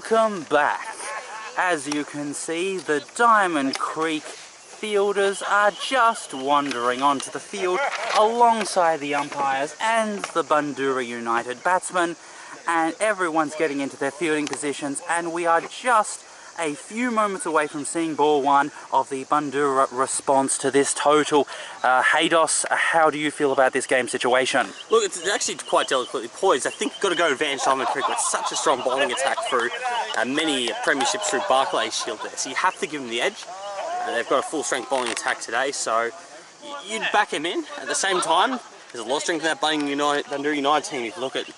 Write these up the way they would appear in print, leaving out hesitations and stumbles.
Welcome back. As you can see, the Diamond Creek fielders are just wandering onto the field alongside the umpires and the Bundoora United batsmen, and everyone's getting into their fielding positions, and we are just a few moments away from seeing ball one of the Bundoora response to this total. Haydos, how do you feel about this game situation? Look, it's actually quite delicately poised. I think you've got to go advantage Diamond Creek with such a strong bowling attack through many premierships through Barclays Shield there. So you have to give them the edge. They've got a full-strength bowling attack today, so you'd back him in. At the same time, there's a lot of strength in that Bundoora United team. If you look at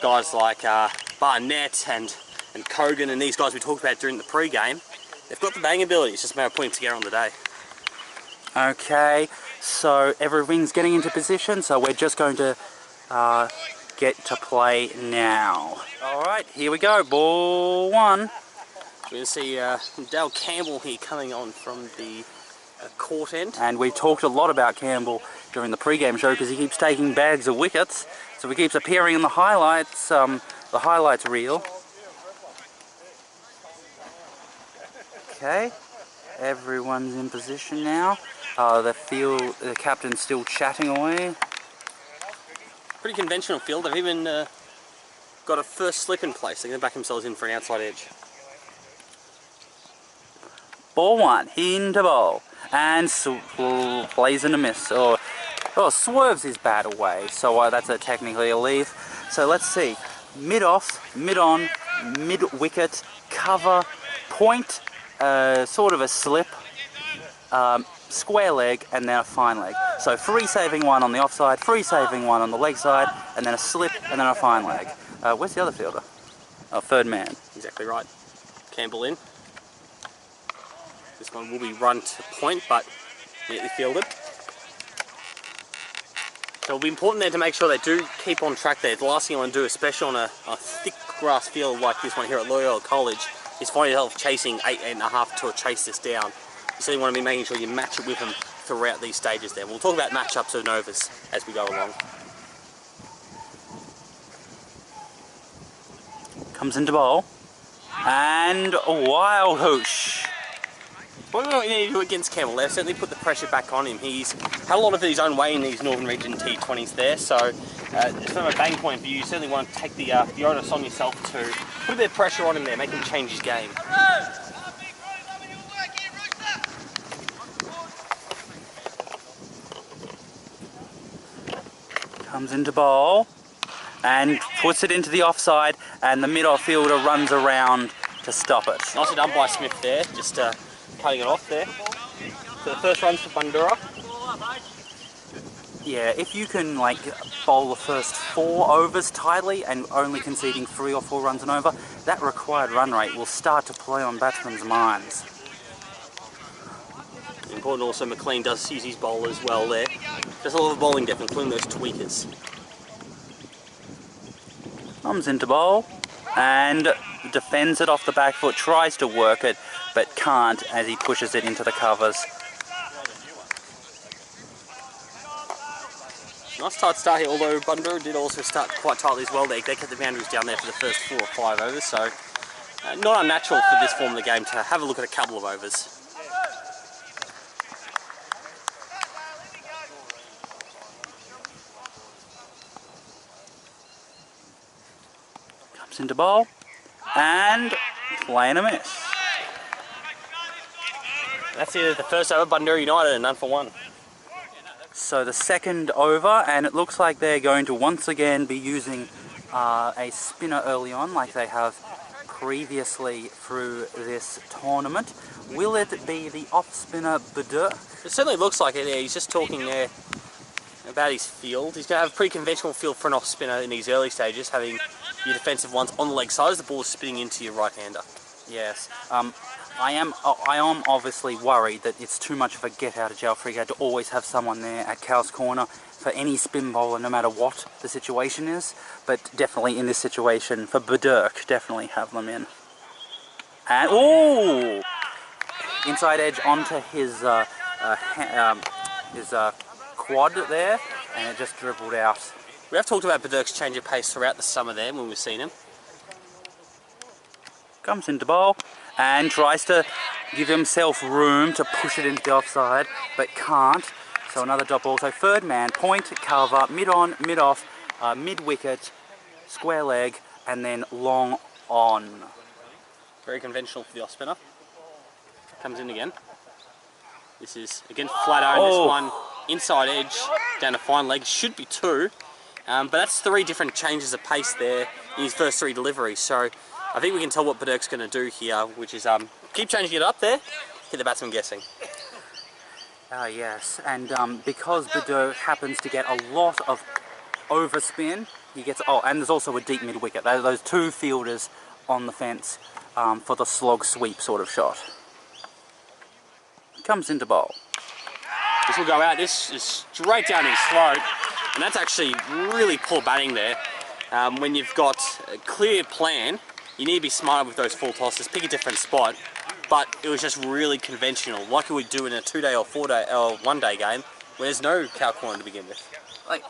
guys like Barnett and Kogan and these guys we talked about during the pre-game, they've got the batting ability. It's just a matter of putting them together on the day. Okay, so everything's getting into position, so we're just going to get to play now. Alright, here we go, ball one. We're going to see Dale Campbell here coming on from the court end. And we talked a lot about Campbell during the pre-game show because he keeps taking bags of wickets, so he keeps appearing in the highlights reel. Okay, everyone's in position now. The captain's still chatting away. Pretty conventional field. They've even got a first slip in place. They're going to back themselves in for an outside edge. Ball one, into bowl, and plays in a miss, or swerves his bat away. So that's technically a leave. So let's see, mid off, mid on, mid wicket, cover, point. Sort of a slip, square leg, and then a fine leg. So free saving one on the offside, free saving one on the leg side, and then a slip, and then a fine leg. Where's the other fielder? Oh, third man. Exactly right. Campbell in. This one will be run to point, but neatly fielded. So it'll be important there to make sure they do keep on track there. The last thing you want to do, especially on a thick grass field like this one here at Loyola College, is find yourself chasing 8.5 to chase this down. You certainly want to be making sure you match it with them throughout these stages there. We'll talk about matchups of overs as we go along. Comes into bowl, and a wild hoosh. What we need to do against Campbell, they've certainly put the pressure back on him. He's had a lot of his own way in these Northern Region T20s there, so from a batting point of view, you certainly want to take the onus on yourself to put a bit of pressure on him there, make him change his game. Comes into bowl, and puts it into the offside, and the mid-off fielder runs around to stop it. Nicely done by Smith there, just cutting it off there. So the first run's for Bundoora. Yeah, if you can bowl the first 4 overs tightly and only conceding 3 or 4 runs and over, that required run rate will start to play on batsmen's minds. Important also, McLean does use his bowl as well there. There's a lot of bowling depth, including those tweakers. Comes into bowl and defends it off the back foot, tries to work it, but can't as he pushes it into the covers. Nice tight start here, although Bundoora did also start quite tightly as well. They kept the boundaries down there for the first 4 or 5 overs, so not unnatural for this form of the game to have a look at a couple of overs. Comes into bowl and playing a miss. That's it, the first over, Bundoora United, and none for 1. So the second over, and it looks like they're going to once again be using a spinner early on, like they have previously through this tournament. Will it be the off-spinner Butler? It certainly looks like it. Yeah, he's just talking there about his field. He's going to have a pretty conventional field for an off-spinner in these early stages, having your defensive ones on the leg side as the ball is spinning into your right-hander. Yes. I am obviously worried that it's too much of a get-out-of-jail-free card to always have someone there at Cal's corner for any spin bowler, no matter what the situation is. But definitely in this situation, for Butler, definitely have them in. And ooh, inside edge onto his quad there, and it just dribbled out. We have talked about Butler's change of pace throughout the summer there when we've seen him. Comes into bowl and tries to give himself room to push it into the offside, but can't. So another drop ball. So third man, point, cover, mid on, mid off, mid wicket, square leg, and then long on. Very conventional for the off spinner. Comes in again. This is again flat iron. This one inside edge down to fine leg. Should be 2, but that's 3 different changes of pace there in his first 3 deliveries. So I think we can tell what Butler's going to do here, which is keep changing it up there, get the batsman guessing. Yes, and because Bundoora happens to get a lot of overspin, he gets, and there's also a deep mid wicket. Those 2 fielders on the fence for the slog sweep sort of shot. Comes into bowl. This will go out. This is straight down his throat, and that's actually really poor batting there. When you've got a clear plan, you need to be smarter with those full tosses, pick a different spot, but it was just really conventional, like you would do in a 2-day or 4-day or 1-day game where there's no cow corner to begin with. Like,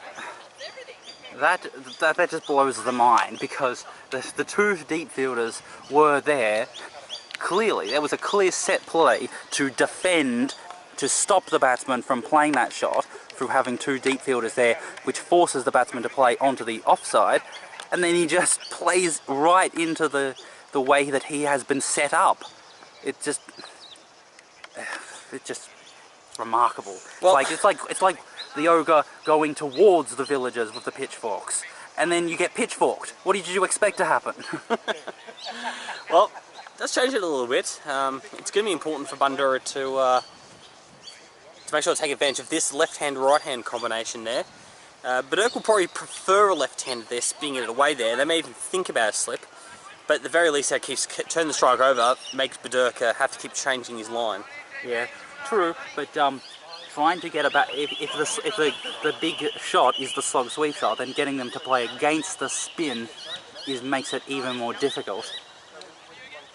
that just blows the mind, because the 2 deep fielders were there. Clearly, there was a clear set play to defend, to stop the batsman from playing that shot through having 2 deep fielders there, which forces the batsman to play onto the offside, and then he just plays right into the way that he has been set up. It's just remarkable. Well, it's like the ogre going towards the villagers with the pitchforks, and then you get pitchforked. What did you expect to happen? Well, let's change it a little bit. It's going to be important for Bundoora to make sure to take advantage of this left-hand, right-hand combination there. Bundoora will probably prefer a left-hand there, spinning it away there. They may even think about a slip, but at the very least that keeps turn the strike over, makes Bundoora have to keep changing his line. Yeah, true, but trying to get about, if the big shot is the slog sweep shot, then getting them to play against the spin makes it even more difficult.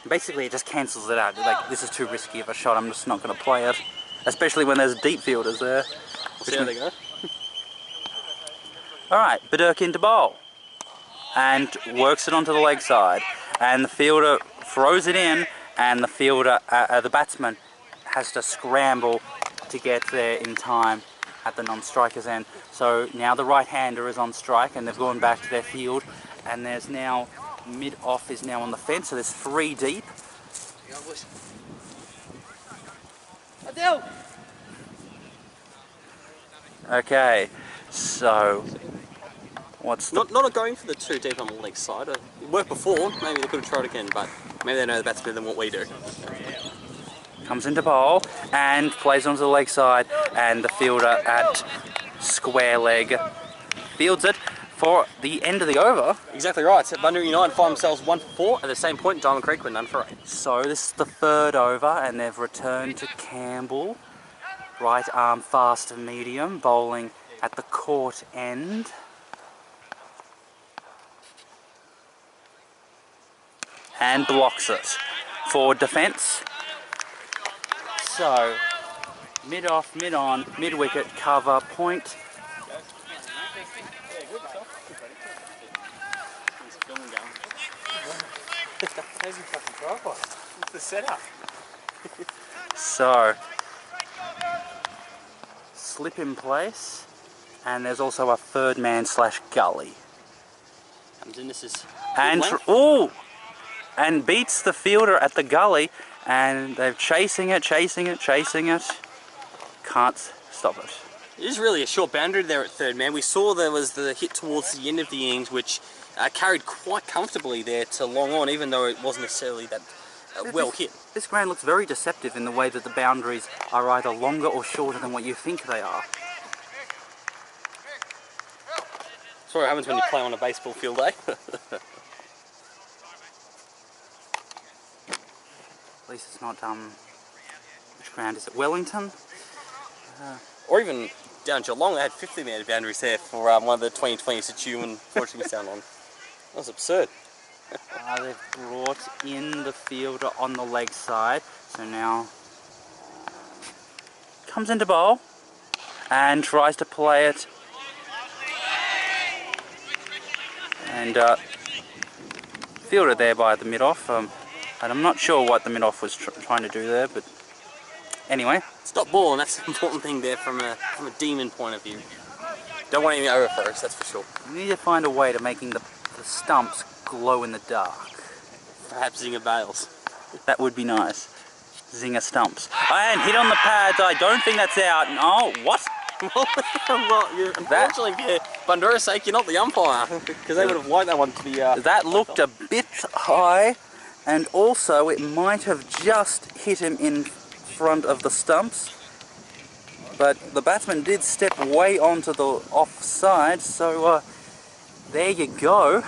Basically, it just cancels it out. Like, this is too risky of a shot, I'm just not going to play it. Especially when there's deep fielders there. See how they go. Alright, Bundoora into bowl. And works it onto the leg side. And the fielder throws it in, and the fielder, the batsman, has to scramble to get there in time at the non-striker's end. So now the right-hander is on strike, and they've gone back to their field. And there's now, mid-off is now on the fence, so there's 3 deep. Okay, so what's the... Not going for the 2 deep on the leg side. It worked before, maybe they could have tried again, but maybe they know the bats better than what we do. Comes into bowl and plays onto the leg side, and the fielder at square leg fields it for the end of the over. Exactly right. So Bundoora United find themselves 1 for 4 at the same point. Diamond Creek were none for 8. So this is the 3rd over, and they've returned to Campbell. Right arm fast to medium, bowling at the court end. And blocks it for defence. So, mid off, mid on, mid wicket, cover, point. What's the setup? So, slip in place, and there's also a 3rd man / gully. Comes in, this is and beats the fielder at the gully, and they're chasing it. Can't stop it. It is really a short boundary there at 3rd man. We saw there was the hit towards the end of the innings, which carried quite comfortably there to long on, even though it wasn't necessarily that well hit. This ground looks very deceptive in the way that the boundaries are either longer or shorter than what you think they are. That's what happens when you play on a baseball field, eh? At least it's not, which ground is it? Wellington? Or even down Geelong, they had 50-metre boundaries there for one of the 2020s that you unfortunately missed out on. That was absurd. They've brought in the fielder on the leg side, so now comes into bowl and tries to play it, and fielder there by the mid-off. And I'm not sure what the mid-off was trying to do there, but anyway. Stop ball, and that's the important thing there from a demon point of view. Don't want anything over first, that's for sure. We need to find a way to making the stumps glow in the dark. Perhaps Zinger bails. That would be nice. Zinger stumps. And hit on the pads. I don't think that's out. Oh, what? Well, unfortunately, for Bundoora's sake, you're not the umpire, because they would have liked that one to be... that looked a bit high, and also it might have just hit him in front of the stumps. But the batsman did step way onto the offside, so there you go.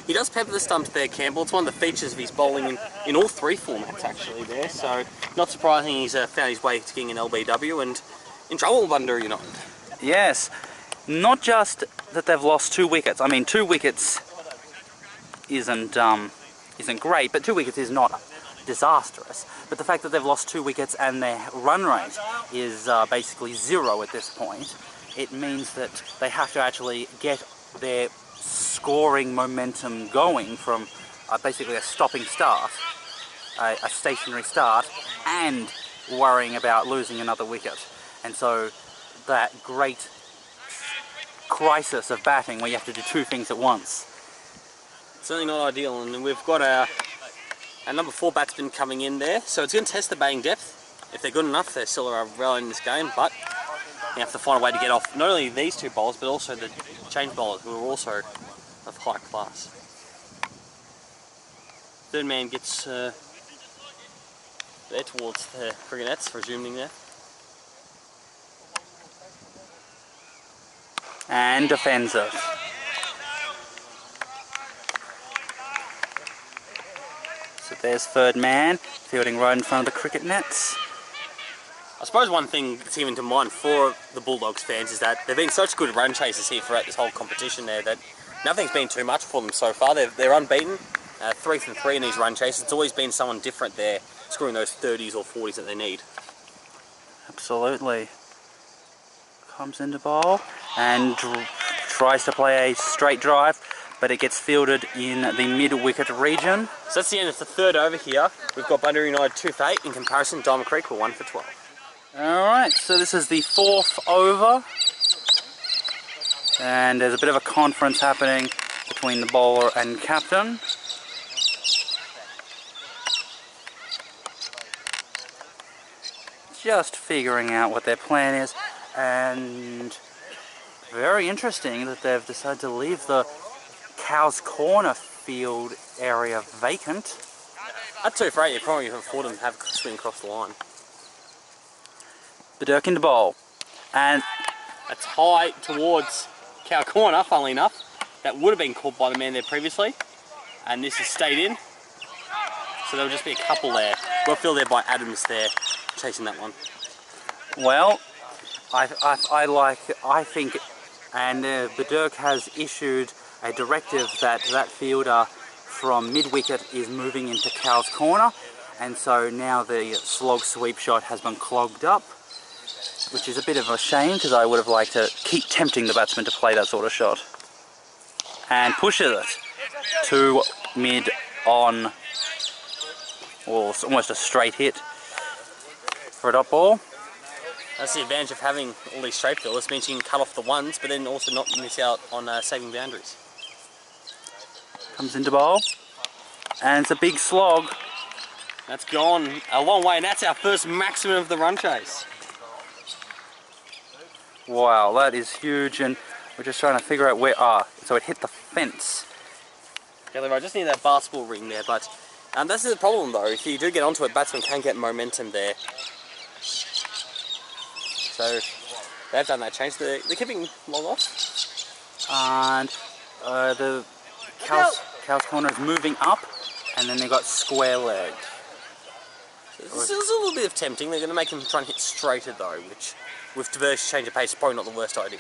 He does pepper the stumps there, Campbell. It's one of the features of his bowling in all three formats, actually, there. So, not surprising he's found his way to getting an LBW and in trouble with Bundoora United. Yes. Not just that they've lost 2 wickets. I mean, 2 wickets isn't great, but 2 wickets is not disastrous. But the fact that they've lost 2 wickets and their run rate is basically 0 at this point, it means that they have to actually get their scoring momentum going from basically a stopping start, a stationary start, and worrying about losing another wicket. And so that great crisis of batting where you have to do 2 things at once. Certainly not ideal, and we've got our number 4 batsman coming in there, so it's going to test the batting depth. If they're good enough, they're still well in this game, but you have to find a way to get off not only these 2 bowlers, but also the change bowlers, who are also of high class. Third man gets there towards the cricket nets, resuming there. And defends it. So there's third man, fielding right in front of the cricket nets. I suppose one thing that's even to mind for the Bulldogs fans is that they've been such good run chasers here throughout this whole competition there that nothing's been too much for them so far. They're unbeaten, 3 from 3 in these run chases. It's always been someone different there, scoring those 30s or 40s that they need. Absolutely. Comes into bowl and tries to play a straight drive, but it gets fielded in the mid-wicket region. So that's the end of the third over here. We've got Bundoora United 2 for 8. In comparison, Diamond Creek were 1 for 12. Alright, so this is the 4th over. And there's a bit of a conference happening between the bowler and captain. Just figuring out what their plan is, and very interesting that they've decided to leave the Cow's Corner field area vacant. At 2 for 8, you probably can afford them to have a swing across the line. Butler into bowl, and that's high towards Cow Corner, funnily enough. That would have been called by the man there previously, and this has stayed in. So there'll just be a couple there. Well filled there by Adams there, chasing that one. Well, I think, and Butler has issued a directive that fielder from mid-wicket is moving into Cow's Corner, and so now the slog sweep shot has been clogged up, which is a bit of a shame because I would have liked to keep tempting the batsman to play that sort of shot. And pushes it to mid on, or almost a straight hit for a dot ball. That's the advantage of having all these straight fielders, means you can cut off the ones, but then also not miss out on saving boundaries. Comes into bowl, and it's a big slog. That's gone a long way, and that's our first maximum of the run chase. Wow, that is huge, and we're just trying to figure out where, so it hit the fence. Yeah, I just need that basketball ring there, but that's the problem though. If you do get onto it, batsmen can get momentum there. So they've done that change. They're keeping long off. And the Cow's Corner is moving up, and then they got square legged. This is a little bit of tempting. They're going to make them try and hit straighter though, which with diverse change of pace is probably not the worst idea.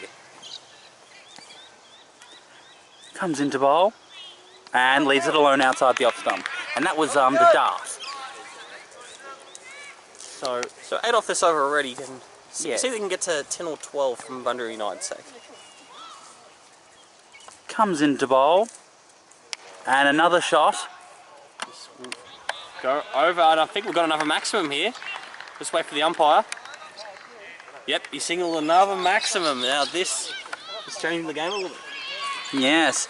Comes into bowl and leaves it alone outside the off stump, and that was the dart. So 8 off this over already. See yeah. if they can get to 10 or 12 from Bundoora United's sake. Comes into bowl, and another shot. Go over, and I think we've got another maximum here. Just wait for the umpire. Yep, he signaled another maximum. Now this is changing the game a little bit. Yes.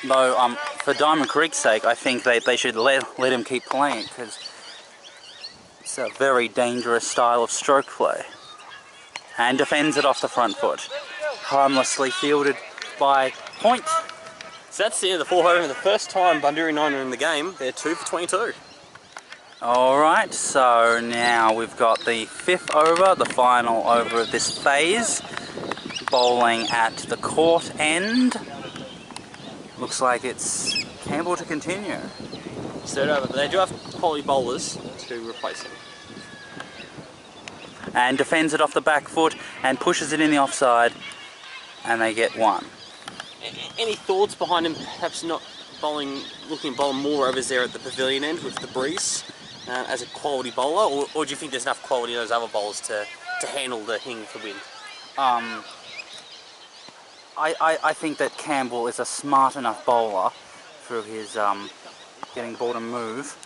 Though, for Diamond Creek's sake, I think they should let him keep playing, because it's a very dangerous style of stroke play. And defends it off the front foot. Harmlessly fielded by Point. So that's the end of the 4th over. The first time Bundoora 9 are in the game, they're 2 for 22. Alright, so now we've got the 5th over, the final over of this phase. Bowling at the court end. Looks like it's Campbell to continue. 3rd over, but they do have quality bowlers to replace him. And defends it off the back foot and pushes it in the offside, and they get 1. Any thoughts behind him perhaps not bowling, looking to bowl more overs there at the pavilion end with the breeze as a quality bowler, or do you think there's enough quality in those other bowlers to handle the hing for wind? I think that Campbell is a smart enough bowler through his getting the ball to move.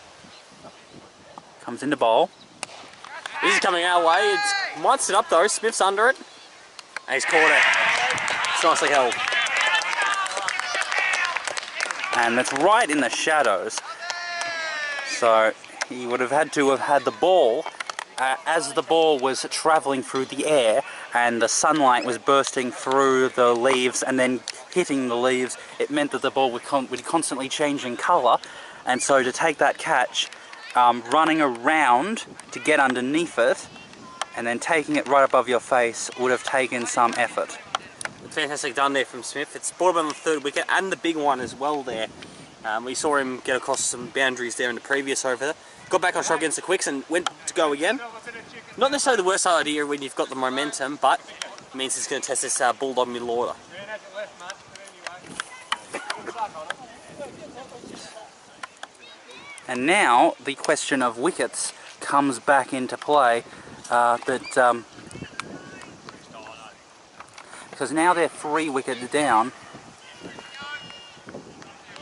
Comes into bowl. This is coming our way. It might sit up though. Smith's under it. And he's caught it. It's nicely held. And it's right in the shadows. So he would have had to have had the ball as the ball was travelling through the air and the sunlight was bursting through the leaves and then hitting the leaves. It meant that the ball would constantly change in colour, and so to take that catch, running around to get underneath it and then taking it right above your face would have taken some effort. Fantastic done there from Smith. It's brought him on the 3rd wicket and the big one as well there. We saw him get across some boundaries there in the previous over. Got back on shot against the quicks and went to go again. Not necessarily the worst idea when you've got the momentum, but it means it's going to test this Bulldog middle order. And now the question of wickets comes back into play, because now they're 3 wickets down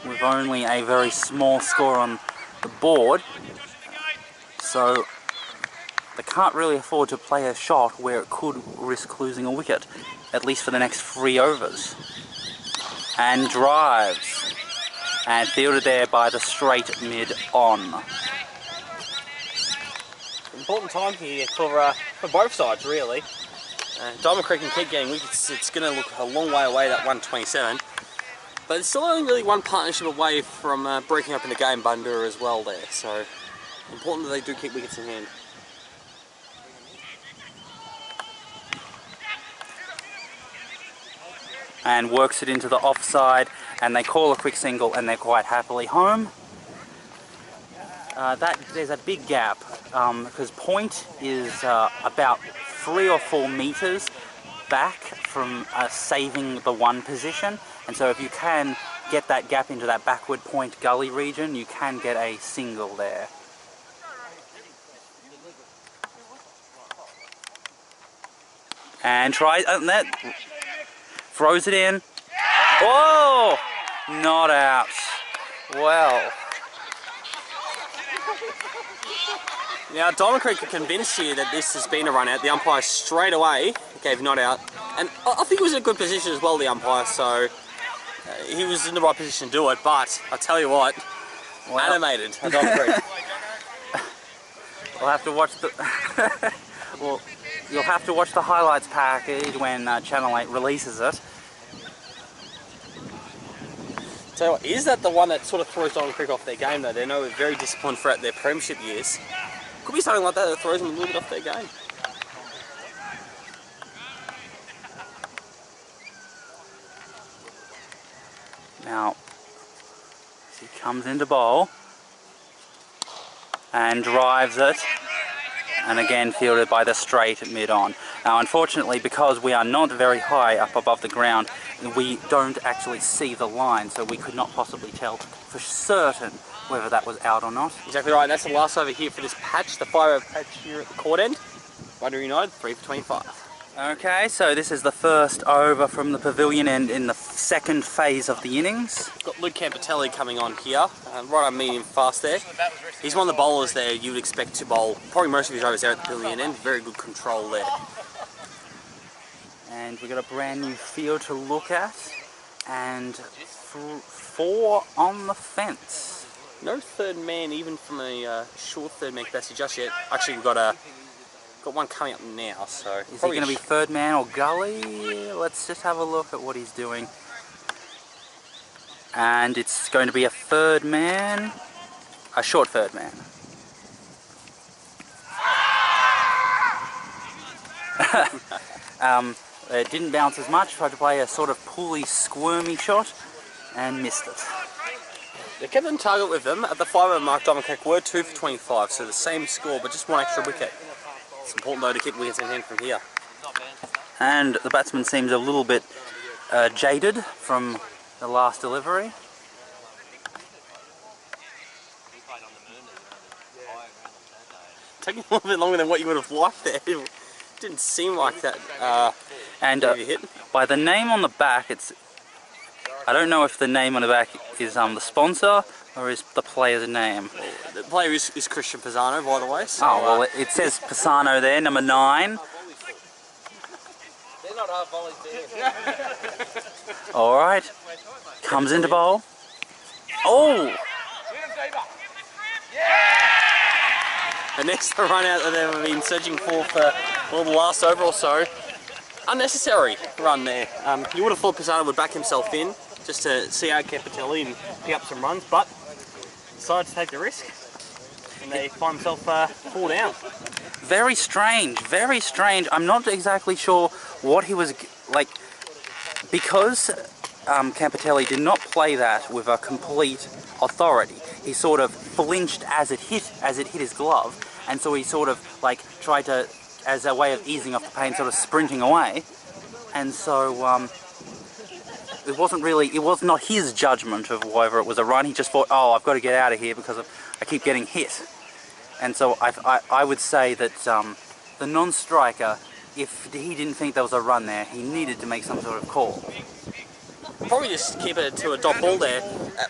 with only a very small score on the board, so they can't really afford to play a shot where it could risk losing a wicket, at least for the next 3 overs. And drives, and fielded there by the straight mid on. Important time here for both sides really. Diamond Creek can keep getting wickets. It's going to look a long way away, that 127. But it's still only really one partnership away from breaking up in the game, Bundoora as well there. So important that they do keep wickets in hand. And works it into the offside, and they call a quick single, and they're quite happily home. There's a big gap because Point is about 3 or 4 metres back from saving the 1 position, and so if you can get that gap into that backward Point gully region, you can get a single there. And tries that. Throws it in. Oh! Not out. Well. Now, Diamond Creek are convinced here that this has been a run out. The umpire straight away gave not out. And I think he was in a good position as well, the umpire, so he was in the right position to do it. But I tell you what, animated at Diamond Creek. We'll have to watch the... well, you'll have to watch the highlights package when Channel 8 releases it. Tell you what, is that the one that sort of throws Diamond Creek off their game though? They know they're very disciplined throughout their premiership years. Could be something like that that throws them a little bit off their game. Now, he comes into bowl and drives it, and again fielded by the straight mid-on. Now unfortunately, because we are not very high up above the ground, we don't actually see the line, so we could not possibly tell for certain whether that was out or not. Exactly right, and that's the last over here for this patch, the 5-over patch here at the court end. Bundoora United, 3 for 25. Okay, so this is the first over from the pavilion end in the second phase of the innings. Got Luke Campitelli coming on here, right on medium fast there. He's one of the bowlers there you would expect to bowl probably most of his overs there at the pavilion end. Very good control there. And we've got a brand new field to look at, and 4 on the fence. No third man even from a short third man capacity just yet. Actually, we've got one coming up now, so... Is he going to be third man or gully? Let's just have a look at what he's doing. And it's going to be a third man, a short third man. It didn't bounce as much, tried to play a sort of pulley squirmy shot and missed it. They kept on target with them. At the 5-over mark, Diamond Creek were 2 for 25, so the same score, but just one extra wicket. It's important though to keep wickets in hand from here. And the batsman seems a little bit jaded from the last delivery. Taking a little bit longer than what you would have liked there. It didn't seem like that. Hit. By the name on the back, I don't know if the name on the back is the sponsor or is the player's name. The player is Christian Pisano, by the way. So, oh, well, it says Pisano there, number 9. They're not half volunteers. Alright, comes into bowl. Oh! An extra run out that they've been searching for the last over or so. Unnecessary run there. You would have thought Pisano would back himself in just to see out Campitelli and pick up some runs, but decided to take the risk and they find themselves 4 down. Very strange, very strange. I'm not exactly sure what he was like, because Campitelli did not play that with a complete authority. He sort of flinched as it hit his glove, and so he sort of like tried to, as a way of easing off the pain, sort of sprinting away. And so it was not his judgment of whether it was a run. He just thought, oh, I've got to get out of here because I keep getting hit. And so I would say that the non-striker, if he didn't think there was a run there, he needed to make some sort of call. Probably just keep it to a dot ball there.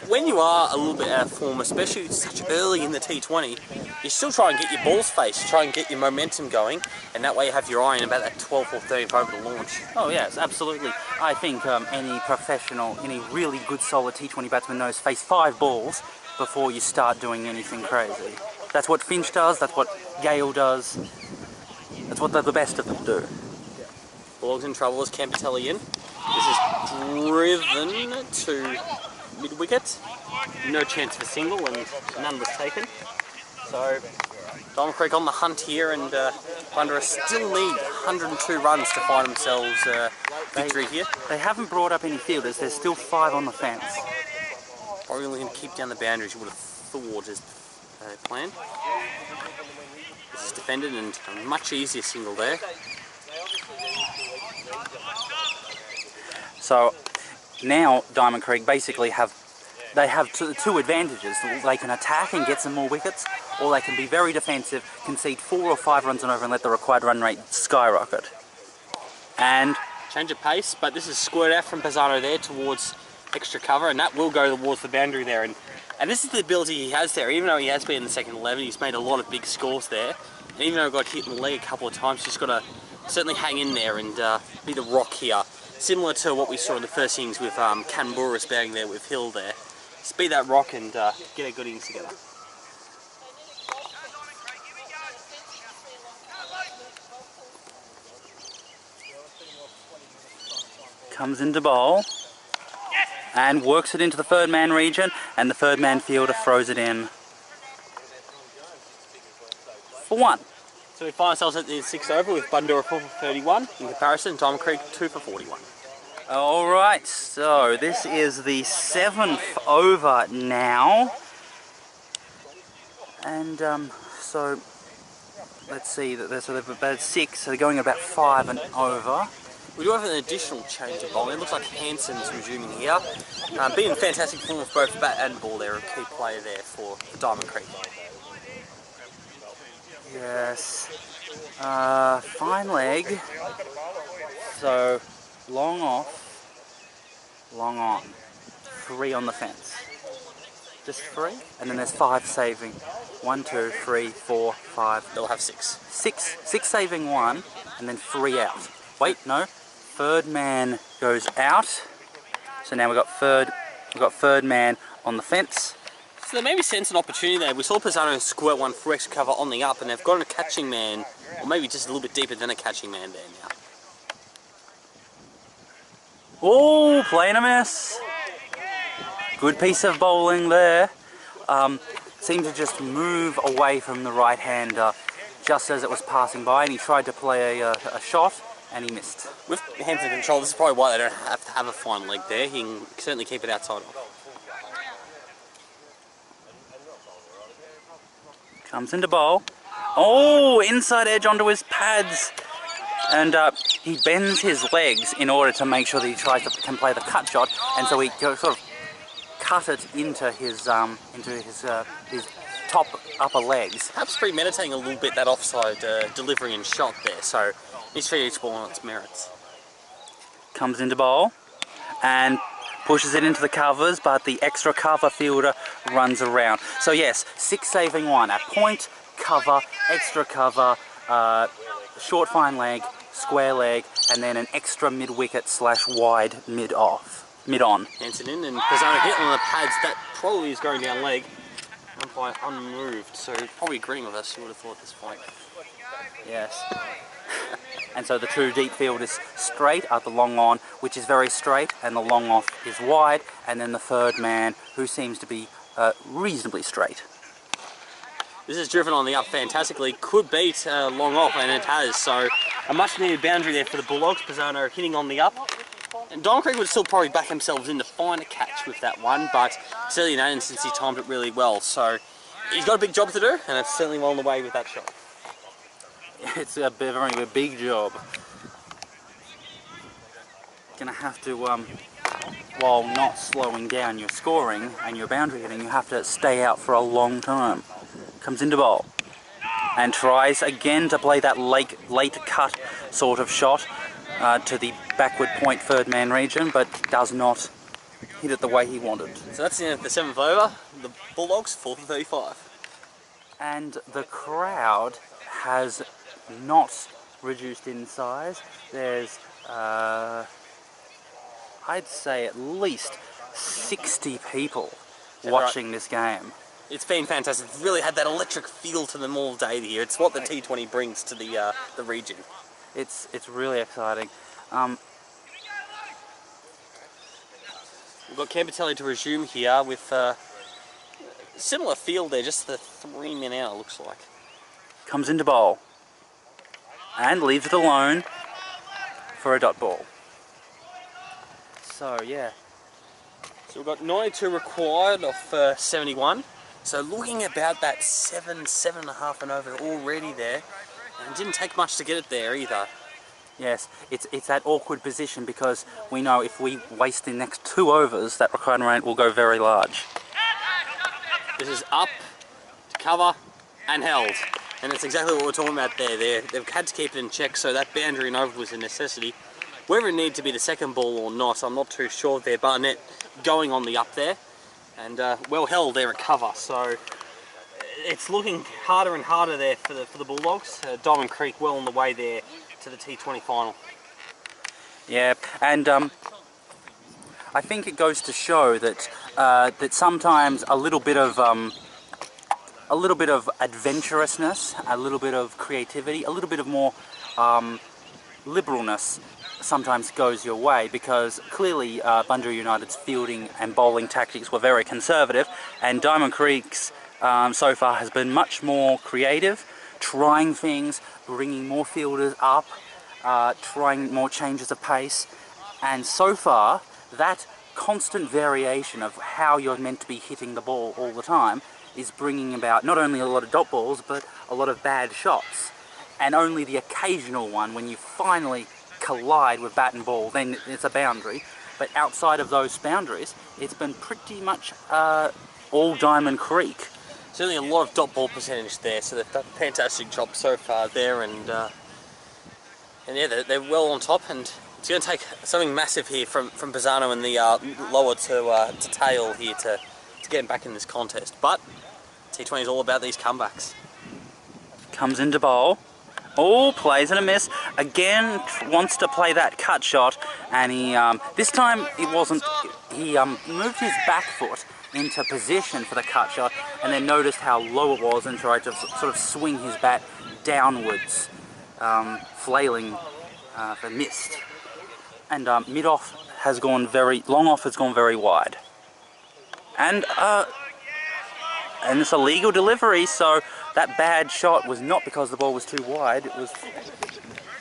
When you are a little bit out of form, especially such early in the T20, you still try and get your balls faced, try and get your momentum going, and that way you have your eye on about that 12th or 13th over to launch. Oh yes, absolutely. I think any professional, any really good solid T20 batsman knows face 5 balls before you start doing anything crazy. That's what Finch does, that's what Gale does, that's what the best of them do. Ball's in trouble as Campitelli in. This is driven to mid-wicket. No chance of a single and none was taken. So Diamond Creek on the hunt here, and Bundoora still need 102 runs to find themselves victory here. They haven't brought up any fielders, there's still 5 on the fence. Probably going to keep down the boundaries, you would have thought as planned. This is defended and a much easier single there. So now Diamond Creek basically have two advantages. They can attack and get some more wickets, or they can be very defensive, concede 4 or 5 runs and over and let the required run rate skyrocket. And change of pace, but this is squared out from Pisano there towards extra cover, and that will go towards the boundary there. And this is the ability he has there. Even though he has been in the second 11, he's made a lot of big scores there. And even though he got hit in the leg a couple of times, he's just got to certainly hang in there and be the rock here. Similar to what we saw in the first innings with Bundoora bearing there with Hill there. Just be that rock and get a good innings together. comes into bowl and works it into the third man region, and the third man fielder throws it in for 1. So we find ourselves at the 6th over with Bundoora 4 for 31. In comparison, Diamond Creek 2 for 41. Alright, so this is the 7th over now. And so let's see, so they've about 6, so they're going about 5 and over. We do have an additional change of bowling. It looks like Hanson's resuming here. Being in fantastic form with both bat and ball there, a key player there for Diamond Creek. Yes. Fine leg. So, long off, long on. 3 on the fence. Just 3? And then there's 5 saving. 1, 2, 3, 4, 5. They'll have 6. 6 saving 1, and then 3 out. Wait, no. Third man goes out. So now we've got third man on the fence. So there maybe sense an opportunity there. We saw Pisano squirt one for extra cover on the up, and they've got a catching man, or maybe just a little bit deeper than a catching man there now. Oh, playing a miss. Good piece of bowling there. Seemed to just move away from the right-hander just as it was passing by, and he tried to play a shot, and he missed. With hands in control, this is probably why they don't have to have a fine leg there. He can certainly keep it outside of. Comes into bowl. Oh, inside edge onto his pads. And he bends his legs in order to make sure that he can play the cut shot, and so he sort of cut it into his top upper legs. Perhaps premeditating a little bit that offside delivery and shot there, so he's treated each ball on its merits. Comes into bowl and pushes it into the covers, but the extra cover fielder runs around. So yes, 6 saving 1 at point, cover, extra cover, short fine leg, square leg, and then an extra mid-wicket / wide mid-on. Hanson in, and Pisano hit on the pads. That probably is going down leg. Umpire unmoved, so probably agreeing with us, you would have thought at this point. Yes. And so the 2 deep fielders straight are the long on, which is very straight, and the long off is wide, and then the third man, who seems to be reasonably straight. This is driven on the up fantastically, could beat long off, and it has, so a much needed boundary there for the Bulldogs. Pisano hitting on the up, and Diamond Creek would still probably back themselves in to find a catch with that one, but certainly in that instance he timed it really well, so he's got a big job to do, and it's certainly well on the way with that shot. It's a very big job. Gonna have to, while not slowing down your scoring and your boundary hitting, you have to stay out for a long time. Comes into bowl and tries again to play that late cut sort of shot to the backward point third man region, but does not hit it the way he wanted. So that's the end of the 7th over. The Bulldogs 4 for 35. And the crowd has not reduced in size. There's I'd say at least 60 people watching this game. It's been fantastic. It's really had that electric feel to them all day here. It's what the T20 brings to the region. It's really exciting. We've got Campitelli to resume here with similar field there, just the 3 men out, it looks like. Comes into bowl and leaves it alone for a dot ball. So yeah. So we've got 92 required off 71. So looking about that 7.5 and over already there, and it didn't take much to get it there either. Yes, it's that awkward position because we know if we waste the next 2 overs, that required rate will go very large. This is up, to cover, and held. And that's exactly what we're talking about there. They've had to keep it in check, so that boundary and over was a necessity. Whether it needed to be the second ball or not, I'm not too sure there. Barnett going on the up there, and well held there at cover. So it's looking harder and harder there for the Bulldogs. Diamond Creek well on the way there to the T20 final. Yeah, and I think it goes to show that that sometimes a little bit of adventurousness, a little bit of creativity, a little bit of more liberalness sometimes goes your way, because clearly Bundoora United's fielding and bowling tactics were very conservative, and Diamond Creek's so far has been much more creative, trying things, bringing more fielders up, trying more changes of pace, and so far that constant variation of how you're meant to be hitting the ball all the time is bringing about not only a lot of dot balls but a lot of bad shots, and only the occasional one when you finally collide with bat and ball, then it's a boundary. But outside of those boundaries, it's been pretty much all Diamond Creek. Certainly a lot of dot ball percentage there, so they've done a fantastic job so far there, and yeah, they're well on top, and It's going to take something massive here from Pisano in the lower to tail here to get him back in this contest. But T20 is all about these comebacks. Comes into bowl. Oh, plays and a miss. Again, wants to play that cut shot, and he this time it wasn't. He moved his back foot into position for the cut shot, and then noticed how low it was and tried to sort of swing his bat downwards, flailing for missed. And mid off has gone very long. Off has gone very wide, and it's a legal delivery, so that bad shot was not because the ball was too wide, it was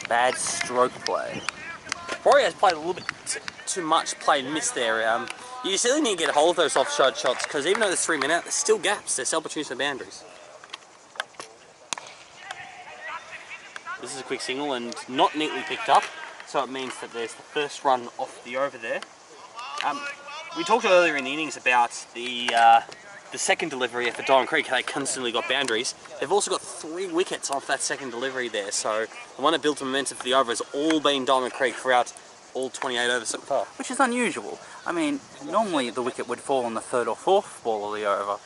bad stroke play. Rory has played a little bit too much play and miss there. You still need to get a hold of those offside shots, because even though there's 3 men out, there's still gaps, there's opportunities for boundaries. This is a quick single and not neatly picked up, so it means that there's the first run off the over there. We talked earlier in the innings about the second delivery for Diamond Creek, how they constantly got boundaries. They've also got 3 wickets off that second delivery there, so the one that built the momentum for the over has all been Diamond Creek throughout all 28 overs so far. Which is unusual. I mean, normally the wicket would fall on the 3rd or 4th ball of the over.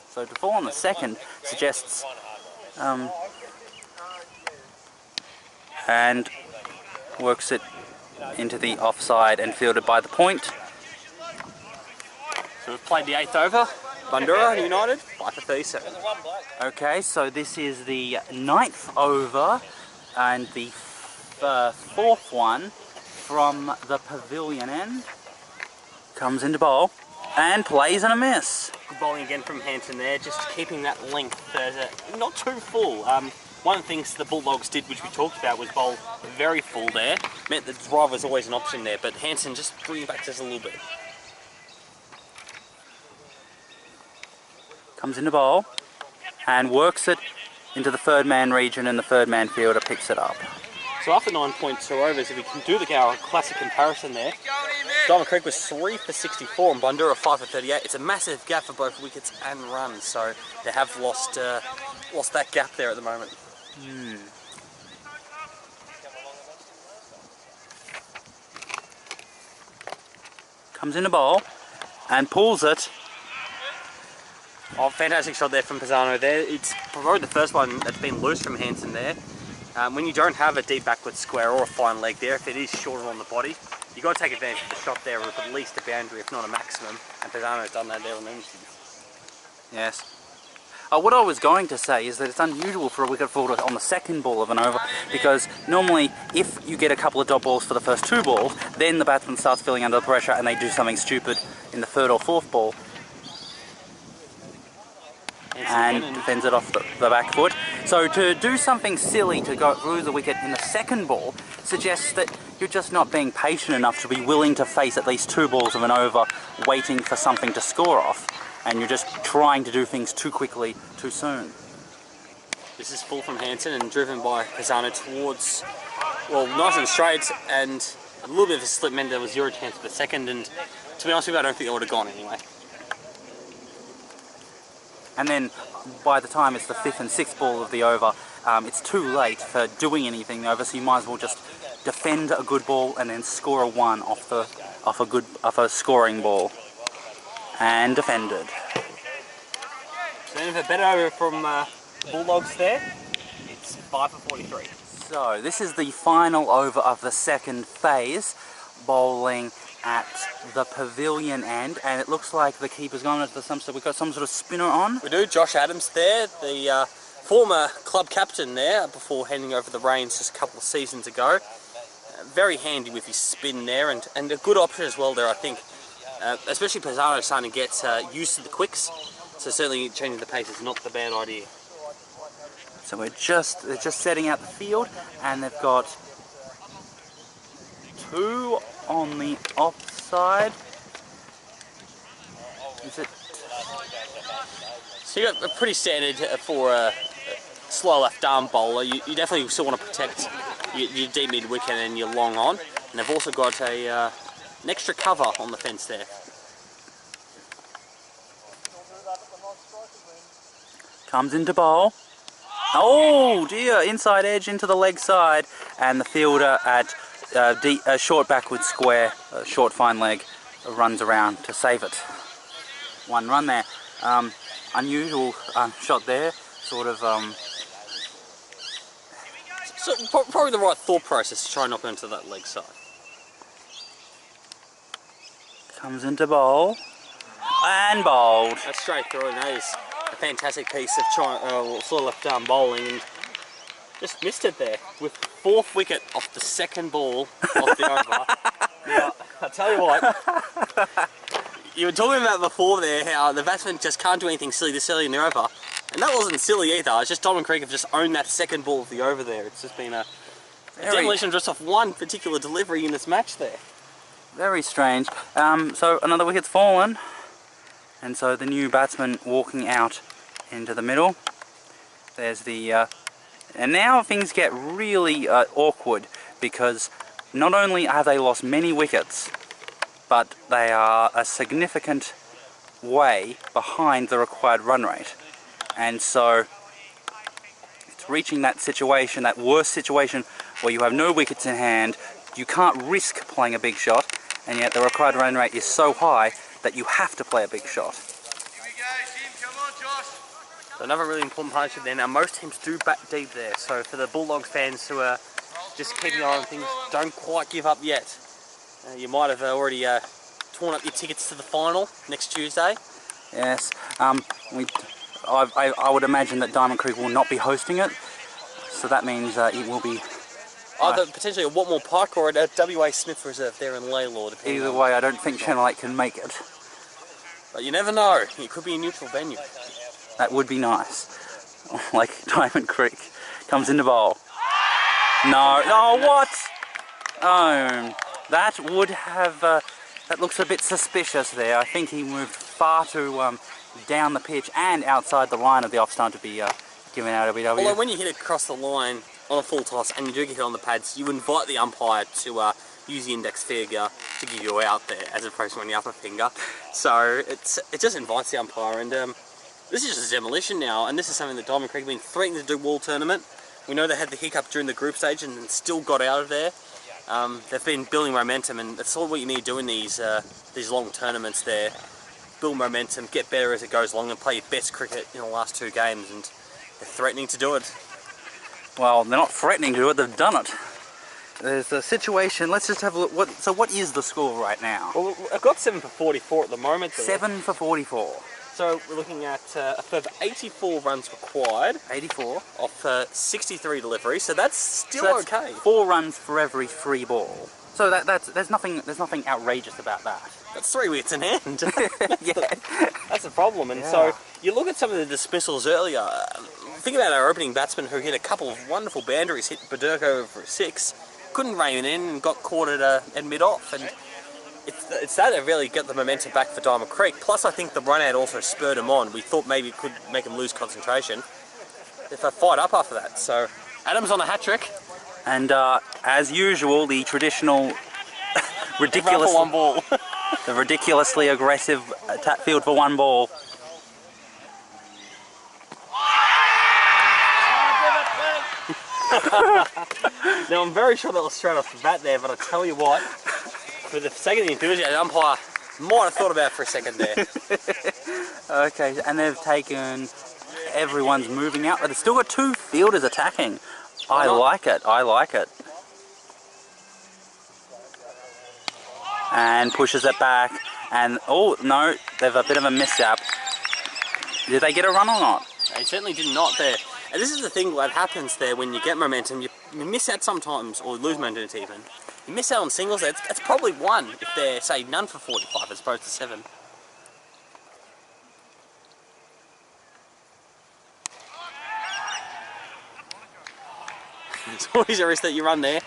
So to fall on the second suggests... and works it into the offside and fielded by the point. So we've played the 8th over, Bundoora United, 5 for 37. Okay, so this is the 9th over and the 4th one from the pavilion end. Comes into bowl and plays and a miss. Good bowling again from Hanson there, just keeping that length not too full. One of the things the Bulldogs did, which we talked about, was bowl very full there. Meant the drive was always an option there, but Hanson just bringing back just a little bit. Comes into bowl and works it into the 3rd man region, and the 3rd man fielder picks it up. So after 9.2 overs, if we can do our classic comparison there, Diamond Creek was 3 for 64 and Bundoora 5 for 38. It's a massive gap for both wickets and runs, so they have lost that gap there at the moment. Comes into bowl and pulls it. Oh, fantastic shot there from Pisano there. It's probably the first one that's been loose from Hanson there. When you don't have a deep backward square or a fine leg there, if it is shorter on the body, you've got to take advantage of the shot there with at least a boundary, if not a maximum. And Pisano's done that there on the instance. Yes. What I was going to say is that it's unusual for a wicket fall on the second ball of an over, because normally if you get a couple of dot balls for the first 2 balls, then the batsman starts feeling under the pressure and they do something stupid in the 3rd or 4th ball and defends it off the back foot. So to do something silly to go through the wicket in the second ball suggests that you're just not being patient enough to be willing to face at least 2 balls of an over waiting for something to score off, and you're just trying to do things too quickly, too soon. This is full from Hanson and driven by Pisano towards, well, nice and straight, and a little bit of a slip meant there was 0 chance for the second, and to be honest with you, I don't think it would have gone anyway. And then by the time it's the 5th and 6th ball of the over, it's too late for doing anything over, so you might as well just defend a good ball and then score a 1 off a scoring ball. And defended. So then if a better over from Bulldogs there, it's 5 for 43. So this is the final over of the second phase, bowling at the pavilion end, and it looks like the keeper's gone into some sort. We've got some sort of spinner on. We do. Josh Adams there, the former club captain there, before handing over the reins just a couple of seasons ago. Very handy with his spin there, and a good option as well there, I think. Especially Pisano starting to get used to the quicks, so certainly changing the pace is not the bad idea. So they're just setting out the field, and they've got 2 on the offside. Is it? So you got a pretty standard for a slow left arm bowler. You definitely still want to protect your deep mid wicket and your long on, and they've also got an extra cover on the fence there. Comes into bowl Oh dear, inside edge into the leg side, and the fielder at short backward square, short fine leg, runs around to save it. One run there. Unusual shot there, sort of. So probably the right thought process to try and knock it into that leg side. Comes into bowl and bowled. That's straight through, and that is a fantastic piece of sort of left arm bowling, and just missed it there with 4th wicket off the second ball off the over. Now, I tell you what, you were talking about before there how the batsman just can't do anything silly this early in the over, and that wasn't silly either. It's just Diamond Creek have just owned that second ball of the over there. It's just been a demolition just off one particular delivery in this match there. Very strange. So another wicket's fallen, and so the new batsman walking out into the middle. There's the and now things get really awkward, because not only have they lost many wickets, but they are a significant way behind the required run rate, and so it's reaching that situation, that worst situation, where you have no wickets in hand. You can't risk playing a big shot, and yet the required run rate is so high that you have to play a big shot. Here we go, Jim, come on, Josh. So another really important partnership there. Now most teams do bat deep there, so for the Bulldogs fans who are just keeping an eye on things, don't quite give up yet. You might have already torn up your tickets to the final next Tuesday. Yes, I would imagine that Diamond Creek will not be hosting it, so that means it will be either potentially at Watmore Park or at WA Smith Reserve there in Lalor. Either way, I don't think Channel 8 can make it. But you never know, it could be a neutral venue. That would be nice. Like Diamond Creek comes into bowl. No, oh what? Oh, that would have, that looks a bit suspicious there. I think he moved far too down the pitch and outside the line of the off stump to be given out of BW. Although when you hit it across the line on a full toss and you do get hit on the pads, you invite the umpire to use the index finger to give you out there, as opposed to on the upper finger. So it just invites the umpire, and this is just a demolition now, and this is something that Diamond Creek have been threatening to do all tournament. We know they had the hiccup during the group stage and still got out of there. They've been building momentum, and that's all what you need to do in these long tournaments there. Build momentum, get better as it goes along, and play your best cricket in the last 2 games, and they're threatening to do it. Well, they're not threatening to do it, they've done it. There's a situation, let's just have a look. So what is the score right now? Well, I've got 7 for 44 at the moment. 7 for 44. So we're looking at a further 84 runs required. 84. Off 63 deliveries, so that's still So that's okay. 4 runs for every 3 ball. So there's nothing outrageous about that. That's 3 wickets in hand. Yeah. That's the problem. And so you look at some of the dismissals earlier. Think about our opening batsman who hit a couple of wonderful boundaries, hit Bundoora over 6, couldn't rein it in and got caught at mid-off. And it's that that really got the momentum back for Diamond Creek. Plus, I think the run-out also spurred him on. We thought maybe it could make him lose concentration if they fired up after that. So Adams on a hat-trick. And as usual, the traditional ridiculous, for 1 ball. the ridiculously aggressive tap field for 1 ball. Now I'm very sure that was straight off the bat there, but I tell you what, for the sake of the enthusiasm, umpire might have thought about it for a second there. Okay, and they've taken, everyone's moving out, but they've still got 2 fielders attacking. I like it, I like it. And pushes it back, and oh no, they've a bit of a mishap. Did they get a run or not? They certainly did not there. And this is the thing that happens there when you get momentum. You miss out sometimes, or lose momentum even. You miss out on singles. That's probably 1 if they're, say, none for 45 as opposed to 7. It's always a risk that you run there.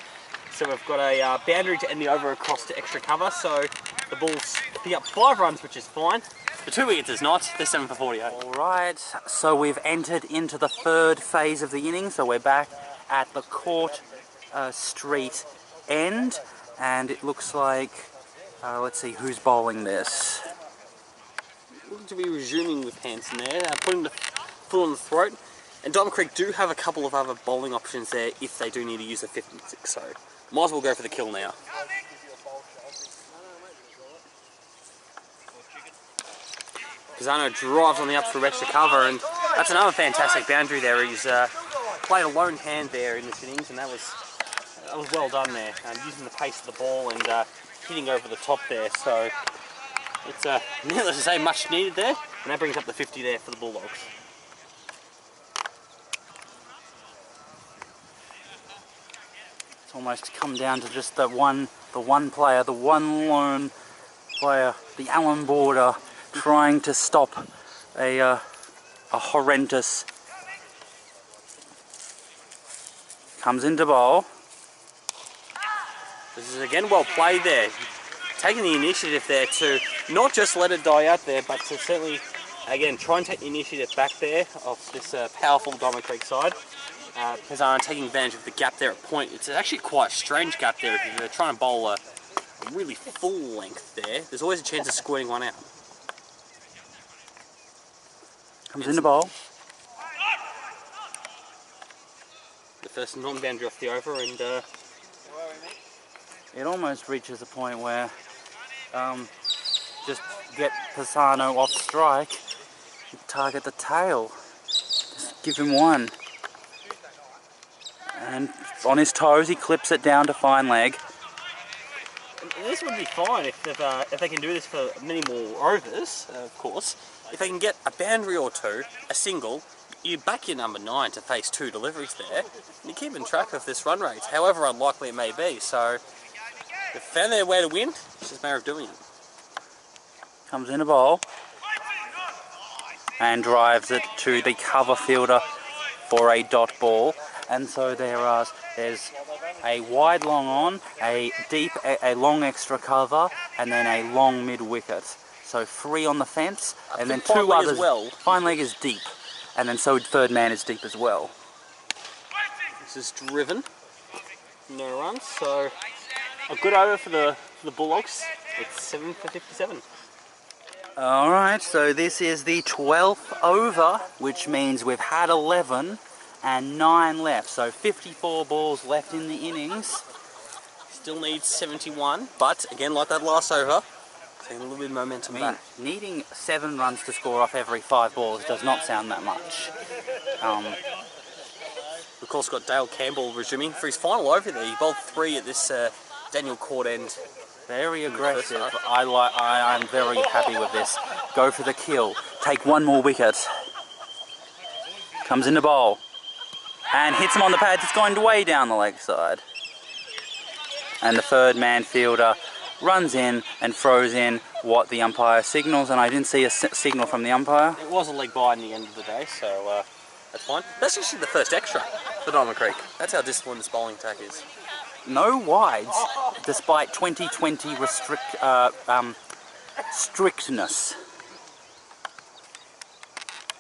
So we've got a boundary to end the over across to extra cover. So the ball's picking up 5 runs, which is fine. The 2 wickets is not. They're 7 for 48. Alright, so we've entered into the 3rd phase of the inning. So we're back at the Court Street end. And it looks like, let's see, who's bowling this? Looking to be resuming with Hanson there, putting the foot on the throat. And Diamond Creek do have a couple of other bowling options there if they do need to use a 56, so might as well go for the kill now. Pisano drives on the ups for extra cover, and that's another fantastic boundary there. He's played a lone hand there in this innings, and that was well done there, using the pace of the ball and hitting over the top there. So it's needless to say, much needed there, and that brings up the 50 there for the Bulldogs. It's almost come down to just the one player, the one lone player, the Allen border, trying to stop a horrendous. Comes into bowl. This is again well played there, taking the initiative there to not just let it die out there, but to certainly again try and take the initiative back there of this powerful Diamond Creek side. Pisano taking advantage of the gap there at point. It's actually quite a strange gap there if you're trying to bowl a really full length there. There's always a chance of squirting one out. Comes into bowl. The first non-boundary off the over, and it almost reaches a point where just get Pisano off strike, target the tail, just give him one. And on his toes, he clips it down to fine leg. And this would be fine if they can do this for many more overs, of course. If they can get a boundary or two, a single, you back your number 9 to face 2 deliveries there, and you're keeping track of this run rate, however unlikely it may be. So they've found their way to win, it's just a matter of doing it. Comes in a bowl and drives it to the cover fielder for a dot ball. And so there's a wide long on, a deep, a long extra cover, and then a long mid wicket. So 3 on the fence, and then 2 others. Well. Fine leg is deep, and then so third man is deep as well. This is driven, no runs, so a good over for the Bulldogs. It's 7 for 57. Alright, so this is the 12th over, which means we've had 11 and 9 left. So 54 balls left in the innings. Still needs 71, but again, like that last over, taking a little bit of momentum back. Needing 7 runs to score off every 5 balls does not sound that much. Of course, got Dale Campbell resuming for his final over there. He bowled 3 at this Daniel Court end. Very aggressive. I'm very happy with this. Go for the kill. Take 1 more wicket. Comes into bowl. And hits him on the pads. It's going way down the leg side. And the third man fielder runs in and throws in what the umpire signals. And I didn't see a signal from the umpire. It was a leg by in the end of the day, so that's fine. That's actually the first extra for Diamond Creek. That's how disciplined this bowling attack is. No wides, despite 2020 strictness.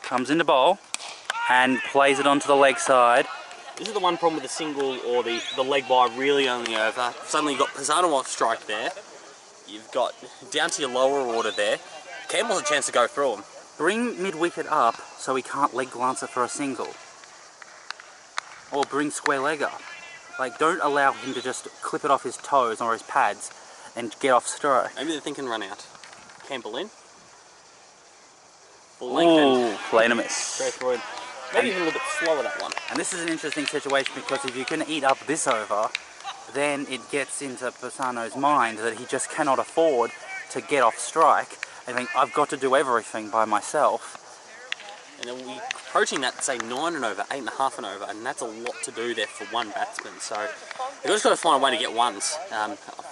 Comes into bowl and plays it onto the leg side. This is the one problem with the single or the leg by really only over. Suddenly you've got Pisano off strike there. You've got down to your lower order there. Campbell's a chance to go through him. Bring mid-wicket up so he can't leg glance it for a single. Or bring square leg up. Like, don't allow him to just clip it off his toes or his pads and get off strike. Maybe they're thinking run out. Campbell in. Full length. Ooh, playing a miss. Straightforward. Maybe even a little bit slower, that one. And this is an interesting situation because if you can eat up this over, then it gets into Pisano's mind that he just cannot afford to get off strike. I think I've got to do everything by myself. And then we're approaching that, say, 9 and over, 8.5 and over, and that's a lot to do there for one batsman. So they've just got to find a way to get ones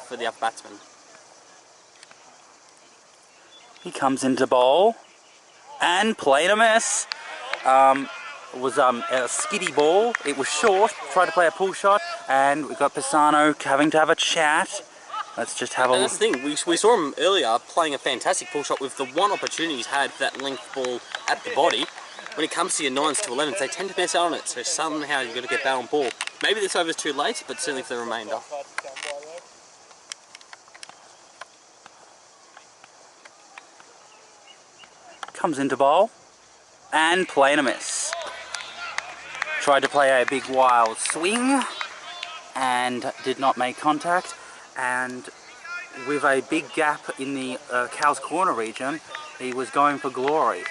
for the other batsman. He comes into bowl and played a miss. It was a skiddy ball. It was short. Tried to play a pull shot, and we got Pisano having to have a chat. Let's just have a look. That's the thing, we saw him earlier playing a fantastic pull shot with the one opportunity he's had for that length ball at the body. When it comes to your 9s to 11s, they tend to miss out on it, so somehow you've got to get that on ball. Maybe this over's too late, but certainly for the remainder. Comes into bowl and playing a miss. tried to play a big wild swing and did not make contact, and with a big gap in the Cow's Corner region, he was going for glory.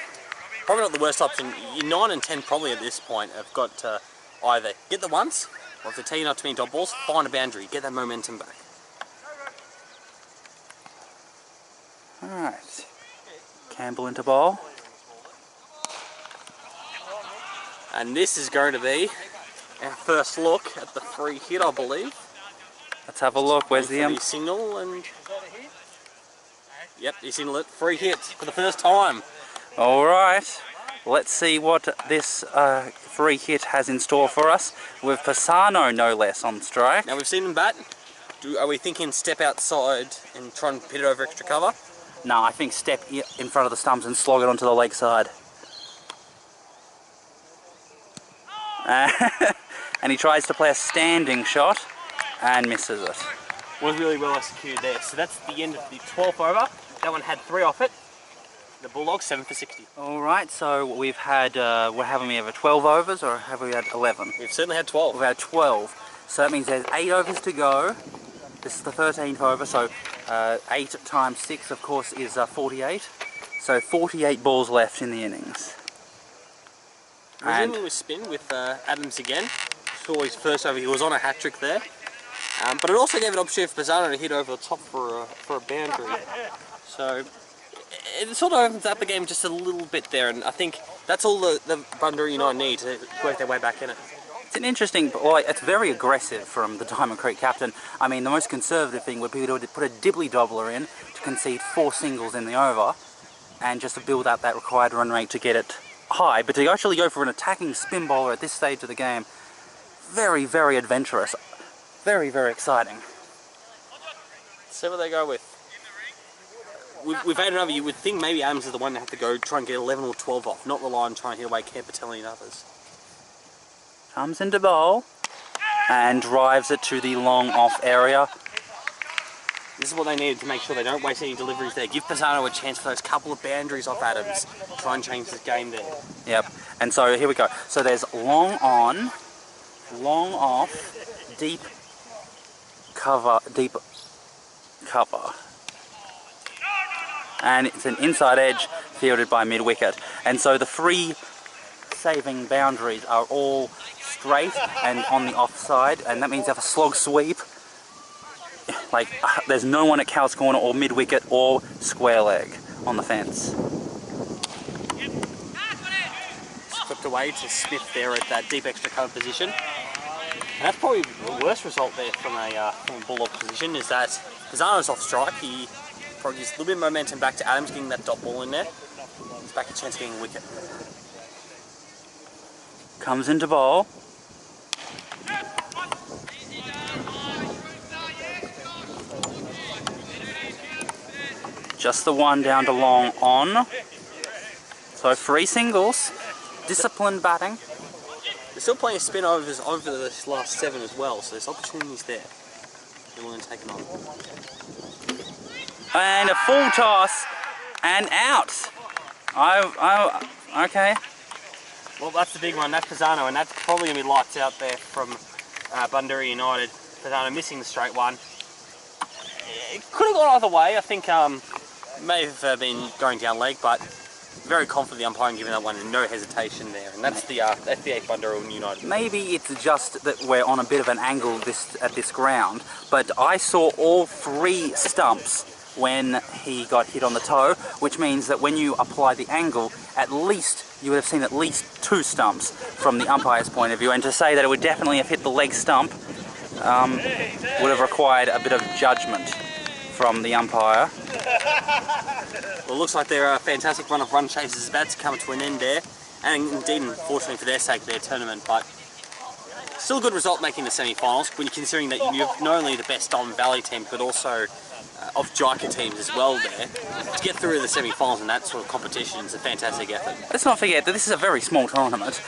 Probably not the worst option. Your 9 and 10 probably at this point have got to either get the ones, or if they're teeing up too many dot balls, find a boundary, get that momentum back. Alright, Campbell into ball. And this is going to be our first look at the free hit, I believe. Let's have a look. Where's the signal? And yep, he signaled it. Free hit for the first time. Alright, let's see what this free hit has in store for us, with Pisano no less on strike. Now we've seen him bat. Are we thinking step outside and try and hit it over extra cover? No, I think step in front of the stumps and slog it onto the leg side. And he tries to play a standing shot and misses it. Was really well executed there. So that's the end of the 12th over. That one had 3 off it. The Bulldogs 7 for 60. Alright, so we've had, what haven't we ever, 12 overs, or have we had 11? We've certainly had 12. We've had 12. So that means there's 8 overs to go. This is the 13th over, so 8 times 6 of course is 48. So 48 balls left in the innings. Resuming with spin with Adams again. Saw his first over, he was on a hat-trick there. But it also gave an opportunity for Pisano to hit over the top for a boundary. So it sort of opens up the game just a little bit there, and I think that's all the Bundoora United need to work their way back in it. It's an interesting, well, it's very aggressive from the Diamond Creek captain. I mean, the most conservative thing would be to put a dibbly-dobbler in to concede 4 singles in the over, and just to build up that required run rate to get it high. But to actually go for an attacking spin bowler at this stage of the game, very, very adventurous. Very, very exciting. Let's see what they go with. We've had another. You would think maybe Adams is the one to have to go try and get 11 or 12 off, not rely on trying to hit away Campatelli and others. Comes into bowl and drives it to the long off area. This is what they needed to make sure they don't waste any deliveries there. Give Pisano a chance for those couple of boundaries off Adams. Try and change this game there. Yep. And so here we go. So there's long on, long off, deep cover, and it's an inside edge fielded by mid-wicket. And so the free saving boundaries are all straight and on the offside, and that means you have a slog sweep. Like, there's no one at Cow's Corner or mid-wicket or square leg on the fence. Flipped away to Smith there at that deep extra cover position. And that's probably the worst result there from a Bulldog position, is that Pisano's off strike. He probably gives a little bit of momentum back to Adams, getting that dot ball in there. He's back a chance of getting a wicket. Comes into bowl. Just the one down to long on. So 3 singles. Disciplined batting. There's still plenty of spin overs over this last 7 as well, so there's opportunities there. They're willing to take it on. And a full toss and out. Okay. Well, that's the big one. That's Pisano, and that's probably going to be lights out there from Bundoora United. Pisano missing the straight one. It could have gone either way. I think may have been going down leg, but very confident the umpire giving that one and no hesitation there. And that's the 8th Bundoora United. Maybe it's just that we're on a bit of an angle at this ground, but I saw all 3 stumps when he got hit on the toe, which means that when you apply the angle, at least you would have seen at least 2 stumps from the umpire's point of view. And to say that it would definitely have hit the leg stump would have required a bit of judgment from the umpire. Well, it looks like their fantastic run of run chases is about to come to an end there, and indeed, unfortunately for their sake, their tournament, but still a good result making the semi-finals when you're considering that you have not only the best Diamond Valley team, but also of Jaika teams as well there. To get through the semi-finals in that sort of competition is a fantastic effort. Let's not forget that this is a very small tournament.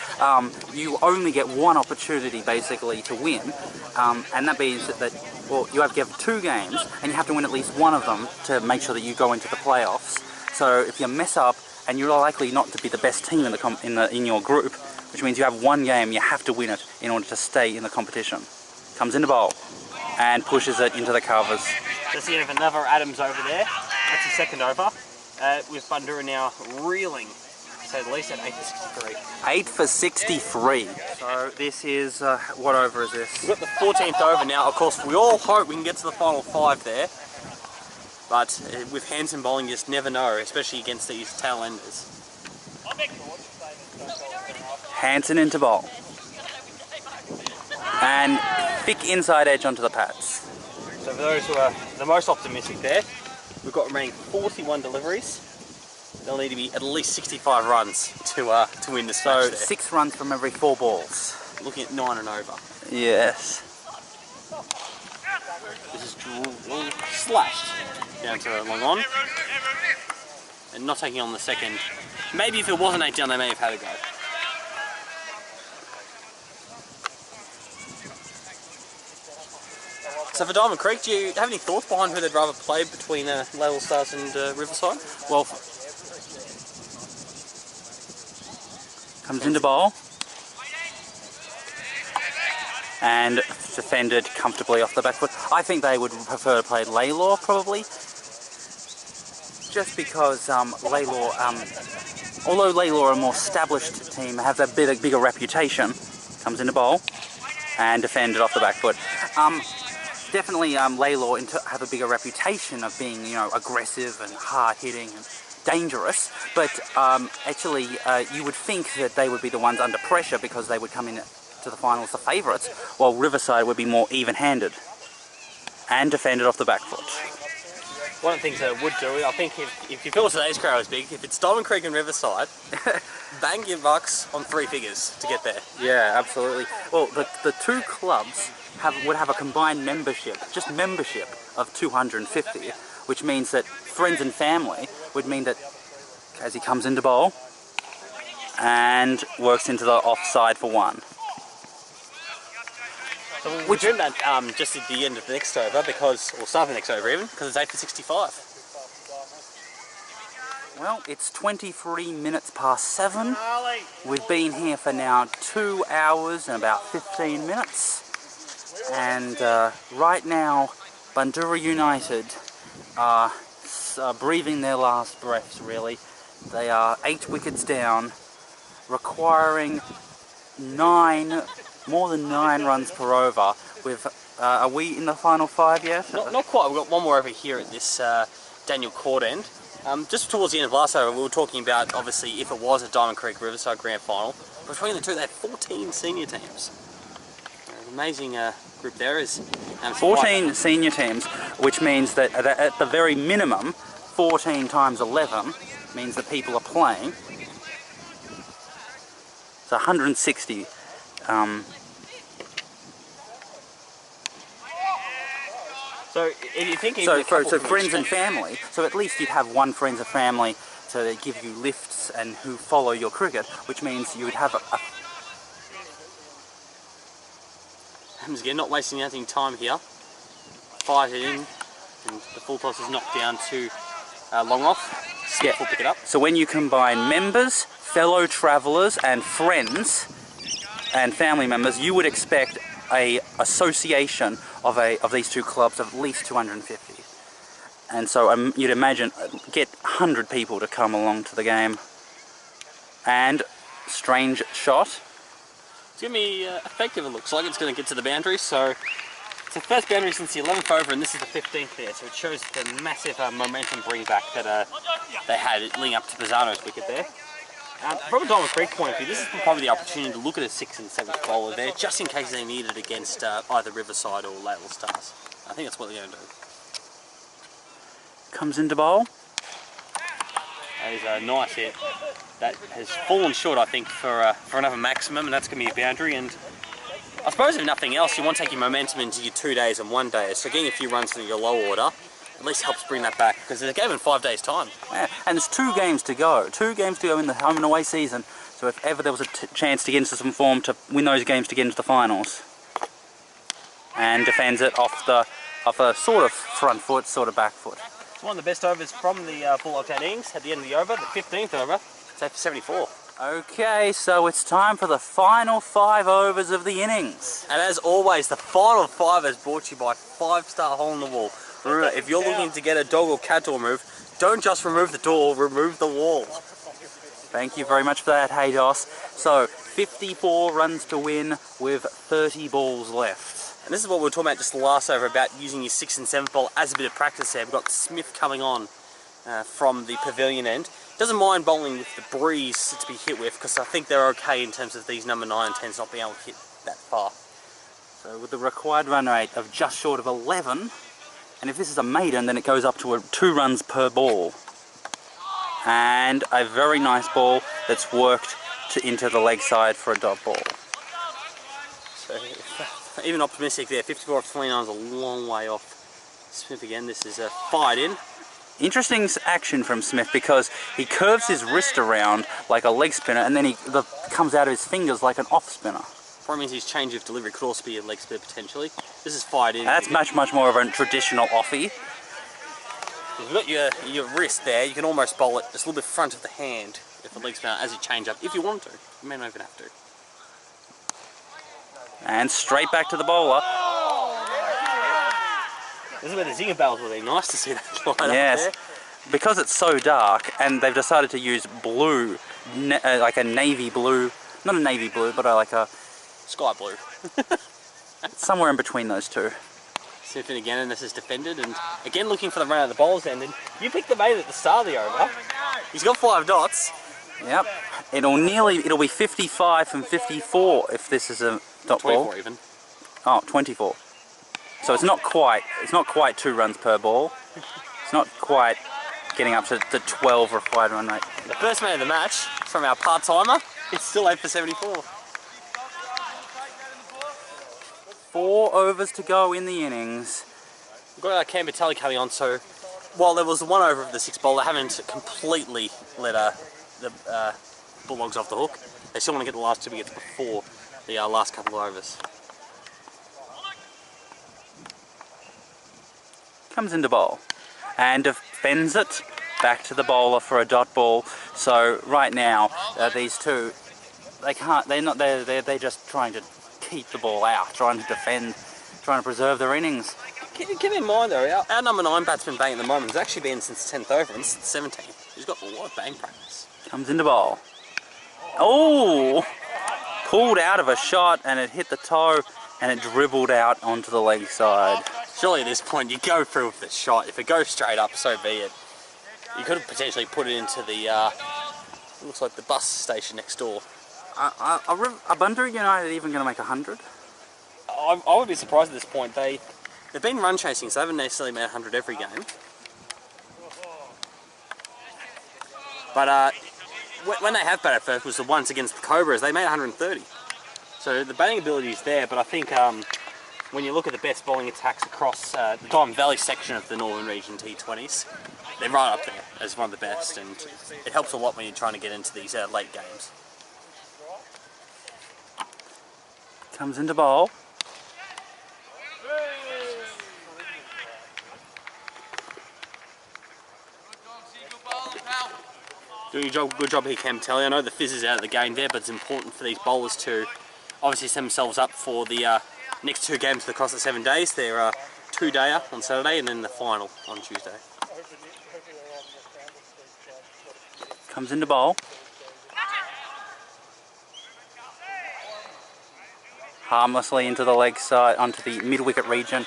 You only get one opportunity basically to win, and that means that well, you have to give 2 games and you have to win at least one of them to make sure that you go into the playoffs. So if you mess up, and you're likely not to be the best team in your group, which means you have one game, you have to win it in order to stay in the competition. Comes into bowl and pushes it into the covers. That's the end of another Adams over there. That's his second over. With Bundoora now reeling, to say the least, at 8 for 63. 8 for 63. So this is, what over is this? We've got the 14th over now. Of course, we all hope we can get to the final 5 there. But with Hansen bowling, you just never know, especially against these tail enders. Hansen into bowl. And thick inside edge onto the pads. So for those who are the most optimistic there, we've got remaining 41 deliveries. They'll need to be at least 65 runs to win this match. So 6 runs from every 4 balls. Looking at 9 and over. Yes. This is slashed down to long on. And not taking on the second. Maybe if it wasn't 8 down, they may have had a go. So for Diamond Creek, do you have any thoughts behind who they'd rather play between Laidlaw Stars and Riverside? Well, comes into bowl and defended comfortably off the back foot. I think they would prefer to play Laidlaw probably, just because Laidlaw, although Laidlaw are a more established team, have a bigger reputation. Comes into bowl and defended off the back foot. Definitely Laidlaw have a bigger reputation of being, you know, aggressive and hard-hitting and dangerous, but actually you would think that they would be the ones under pressure because they would come in to the finals the favourites, while Riverside would be more even-handed and defended off the back foot. One of the things that it would do, I think if you feel today's crowd is big, if it's Diamond Creek and Riverside, bang your bucks on 3 figures to get there. Yeah, absolutely. Well, the 2 clubs would have a combined membership, just membership, of 250, which means that friends and family would mean that as he comes into bowl and works into the offside for 1. So we'll do that just at the end of the next over, because, or start the next over even, because it's 8 for 65. Well, it's 23 minutes past 7. We've been here for now 2 hours and about 15 minutes. And right now, Bundoora United are breathing their last breaths, really. They are 8 wickets down, requiring more than 9 runs per over. Are we in the final 5 yet? Not quite. We've got one more over here at this Daniel Court end. Just towards the end of last over, we were talking about, obviously, if it was a Diamond Creek Riverside Grand Final, between the two, they had 14 senior teams. An amazing group there is. 14 senior teams, which means that at the very minimum, 14 times 11 means that people are playing. It's 160. So if you think so friends and family, so at least you'd have one friends and family to give you lifts and who follow your cricket, which means you would have a again, not wasting any time here. Fired it in, and the full toss is knocked down to long off. Yeah. We'll pick it up. So when you combine members, fellow travellers and friends and family members, you would expect a association of these 2 clubs of at least 250. And so you'd imagine get 100 people to come along to the game. And strange shot. It's going to be effective, it looks like. It's going to get to the boundary, so it's the first boundary since the 11th over, and this is the 15th there, so it shows the massive momentum bring back that they had leading up to Pisano's wicket there. From a Diamond Creek point of view, this is probably the opportunity to look at a 6th and 7th bowler there, just in case they need it against either Riverside or Laidlaw Stars. I think that's what they're going to do. Comes into bowl. That is a nice hit. That has fallen short, I think, for another maximum, and that's going to be a boundary. And I suppose if nothing else, you want to take your momentum into your 2 days and 1 day. So getting a few runs into your low order at least helps bring that back, because there's a game in 5 days' time. Yeah, and there's 2 games to go. 2 games to go in the home and away season. So if ever there was a chance to get into some form to win those games to get into the finals. And defends it off a sort of front foot, sort of back foot. It's one of the best overs from the full octane innings at the end of the over, the 15th over. It's 8 for 74. Okay, so it's time for the final 5 overs of the innings. And as always, the final 5 is brought to you by 5-Star Hole in the Wall. Remember, if you're looking to get a dog or cat door removed, don't just remove the door, remove the wall. Thank you very much for that, Haydos. So, 54 runs to win with 30 balls left. And this is what we were talking about just the last over, about using your 6th and 7th ball as a bit of practice there. We've got Smith coming on from the pavilion end. Doesn't mind bowling with the breeze to be hit with, because I think they're okay in terms of these number 9 and 10s not being able to hit that far. So with the required run rate of just short of 11, and if this is a maiden, then it goes up to 2 runs per ball. And a very nice ball that's worked into the leg side for a dot ball. So even optimistic there, 54 off 29 is a long way off. Smith again, this is fired in. Interesting action from Smith, because he curves his wrist around like a leg spinner, and then comes out of his fingers like an off spinner. Probably means his change of delivery could also be a leg spinner potentially. This is fired in. That's much more of a traditional offie. You've got your wrist there, you can almost bowl it just a little bit front of the hand if a leg spinner as you change up, if you want to. You may not even have to. And straight back to the bowler. This is where the zinger bells will be. Nice to see that line Yes, up there. because it's so dark, and they've decided to use blue, like a navy blue, not a navy blue, but like a Sky blue. somewhere in between those two. Smith in again, and this is defended, and again looking for the run at the bowler's end. And you picked the mate at the start of the over. He's got 5 dots. Yep, it'll be 55 from 54 if this is a dot 24 ball. even. Oh, 24. So it's not quite 2 runs per ball. It's not quite getting up to the 12 required run rate. The first man of the match from our part-timer, it's still 8 for 74. 4 overs to go in the innings. We've got Cambertelli coming on, so while there was 1 over of the 6 ball, they haven't completely let the Bulldogs off the hook. They still want to get the last 2 wickets before the last couple of overs. Comes into bowl and defends it back to the bowler for a dot ball. So right now these two, they're just trying to keep the ball out, trying to defend, trying to preserve their innings. Keep in mind though, our number 9 batsman bang at the moment has actually been since 10th over and since 17. He's got a lot of bang practice. Comes into bowl. Oh, pulled out of a shot, and it hit the toe and it dribbled out onto the leg side. Surely at this point you go through with the shot. If it goes straight up, so be it. You could have potentially put it into the, looks like the bus station next door. Are Bundoora United even going to make 100? I would be surprised at this point. They've been run chasing, so they haven't necessarily made 100 every game. But when they have batted first was the ones against the Cobras, they made 130. So the batting ability is there, but I think when you look at the best bowling attacks across the Diamond Valley section of the Northern Region T20s, they're right up there as one of the best, and it helps a lot when you're trying to get into these late games. Comes into bowl. Doing a good job here, Cambertelli. I know the fizz is out of the game there, but it's important for these bowlers to obviously set themselves up for the next 2 games across the 7 days. They're 2-dayer on Saturday and then the final on Tuesday. Comes into bowl. Harmlessly into the leg side, onto the mid-wicket region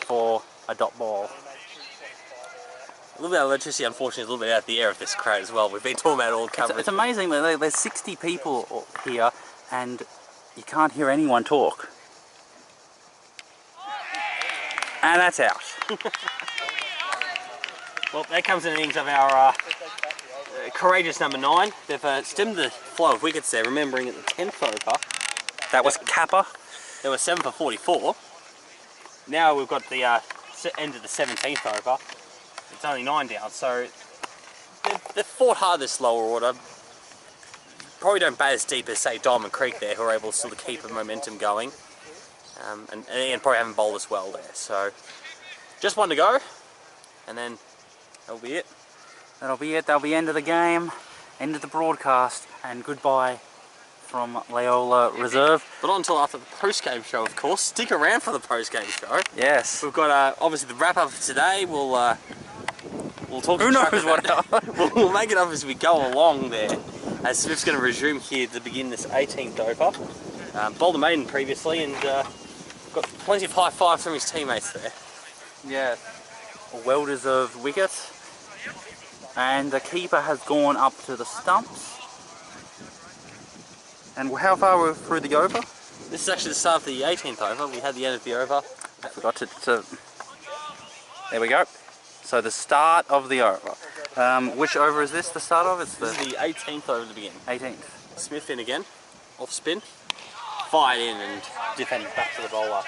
for a dot ball. A little bit of electricity, unfortunately, a little bit out of the air of this crowd as well. We've been talking about it all coverage. It's amazing, there's 60 people here and you can't hear anyone talk. And that's out. Well, there comes an innings of our courageous number 9. They've stemmed the flow of wickets there, remembering at the 10th over. That was Kappa. There were 7 for 44. Now we've got the end of the 17th over. It's only 9 down, so they've fought hard this lower order. Probably don't bat as deep as, say, Diamond Creek there, who are able still to keep the momentum going. And probably haven't bowled as well there. So just 1 to go, and then that'll be it. That'll be it. That'll be end of the game. end of the broadcast and goodbye from Loyola Reserve. But not until after the post-game show, of course. Stick around for the post-game show. Yes. We've got obviously the wrap-up of today. We'll talk. Who knows what else? We'll make it up as we go along there. As Smith's going to resume here to begin this 18th over. Bowled a maiden previously and got plenty of high fives from his teammates there. Yeah. A well-deserved wicket. And the keeper has gone up to the stumps. And how far are we through the over? This is actually the start of the 18th over. We had the end of the over. I forgot to there we go. So the start of the over. Which over is this the start of? It's This is the 18th over to begin. 18th. Smith in again. Off spin. Fired in and defended back to the bowler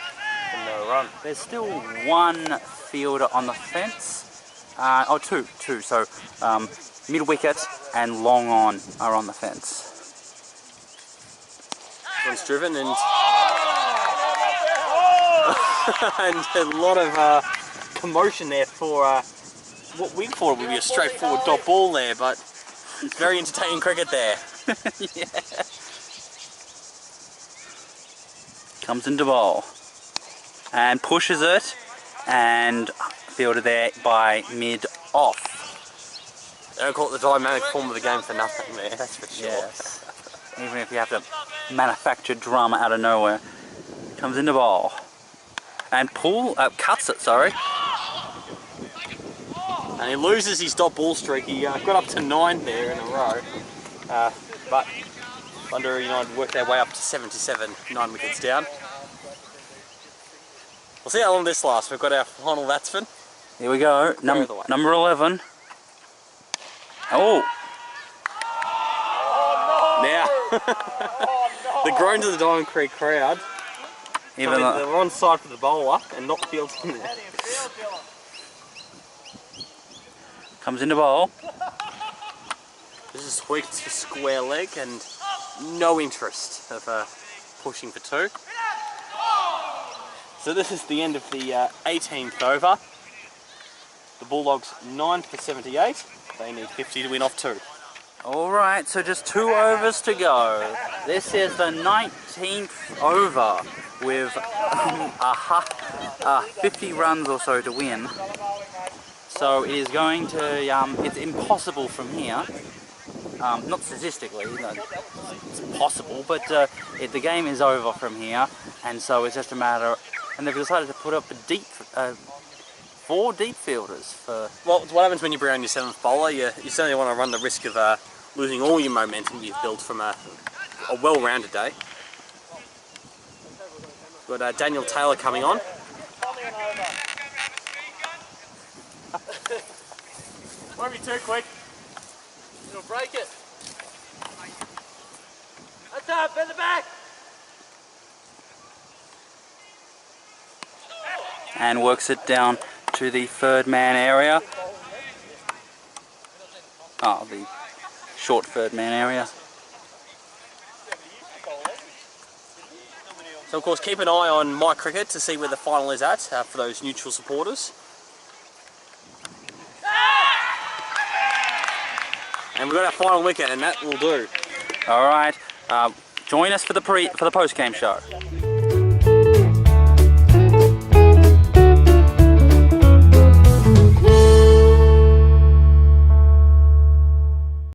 from no run. There's still one fielder on the fence. Two. So mid wicket and long on are on the fence. One's driven and and a lot of commotion there for what we thought would be a straightforward dot ball there, but it's very entertaining cricket there. Yeah. Comes into bowl and pushes it and fielded there by mid off. They don't call it the dynamic form of the game for nothing there, that's for sure. Yes. Even if you have to manufacture drama out of nowhere. Comes into bowl and cuts it, sorry. And he loses his dot ball streak. He got up to 9 there in a row, but Bundoora United worked their way up to 77, 9 wickets down. We'll see how long this lasts. We've got our final batsman. Here we go, number 11. Oh! Now, the groans of the Diamond Creek crowd. Even they're on side for the bowler and not fielding there. Comes into bowl. This is tweaked to square leg and no interest of pushing for 2. So this is the end of the 18th over. The Bulldogs 9 for 78. They need 50 to win off 2. Alright, so just 2 overs to go. This is the 19th over with 50 runs or so to win. So it is going to, it's impossible from here. Not statistically, it's possible, but the game is over from here, and so it's just a matter. And they've decided to put up a 4 deep fielders for. Well, what happens when you bring on your 7th bowler? You certainly want to run the risk of losing all your momentum you've built from a well-rounded day. We've got Daniel Taylor coming on. Won't be too quick. It'll break it. That's up, in the back. And works it down to the 3rd man area. Oh, the short 3rd man area. So of course keep an eye on My Cricket to see where the final is at for those neutral supporters. And we've got our final wicket and that will do. Alright, join us for the post-game show.